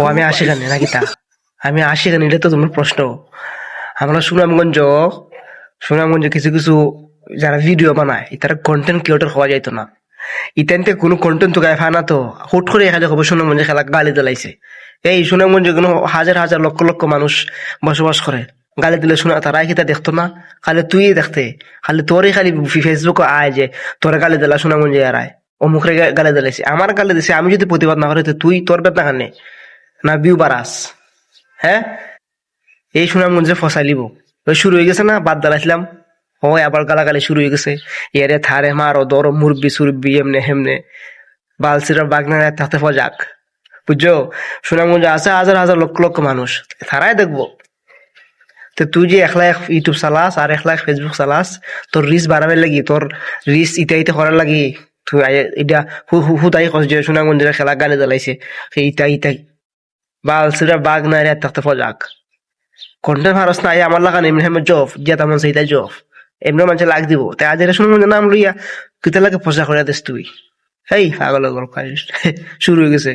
ও আমি আসি কেন নাকি তা আমি আসি কেন এটা তো তোমার প্রশ্ন। আমরা সুনামগঞ্জে কিছু কিছু যারা ভিডিও বানায় তারা কন্টেন্ট ক্রিয়েটর হওয়া যাইতো না। ইতানতে কোনো কন্টেন্ট তো গায়ে ফায় না, তো হুট করে এখানে খবর সুনামগঞ্জে খেলা গালি দিলাইছে। এই সুনামগঞ্জে কোনো হাজার হাজার লক্ষ লক্ষ মানুষ বসবাস করে, গালি দিলে শোনা তারা কি তা দেখতো না? খালি তুই দেখতে, খালি তোরই খালি ফেসবুকে আয় যে তোরে গালি দিলা সুনামগঞ্জে এরায় অমুকরে গালি দিলাইছে, আমার গালি দিছে, আমি যদি প্রতিবাদ না করে তো তুই তোর বেদনা কানে না বিউ বাড়াস? হ্যাঁ, এই সুনামগঞ্জে ফসাইলিব ওই শুরু হয়ে গেছে না, বাদ দাঁড়াইছিলাম হয় আবার গালাগালি শুরু হয়ে গেছে। এরে থারে মারো ধরো মুরব্বি সুরব্বি এমনে হেমনে বালসিরা বাগনা থাকতে যাক, বুঝছো? সুনামগঞ্জে আছে হাজার হাজার লক্ষ লক্ষ মানুষ, তারাই দেখবো। তো তুই যে একলা এক ইউটিউব চালাস আর একলা এক ফেসবুক চালাস, তোর রিচ বাড়াবার লাগি, তোর রিচ ইটা করার লাগি তুই এটা হুতাই কস যে সুনামগঞ্জের খেলা গালি জ্বালাইছে সেই ইটাই বালসিরা বাগনা রে থাকতে যাক। কন্টেন্ট ভারস না আমার লাগা এমনি হেমে জব যে তেমন সেইটাই জব এমনি মানুষ লাগ দিব, তাই আজ এটা শুনে নাম লইয়া কিতা লাগে পয়সা করে দিস তুই। এই পাগল গল্প শুরু হয়ে গেছে।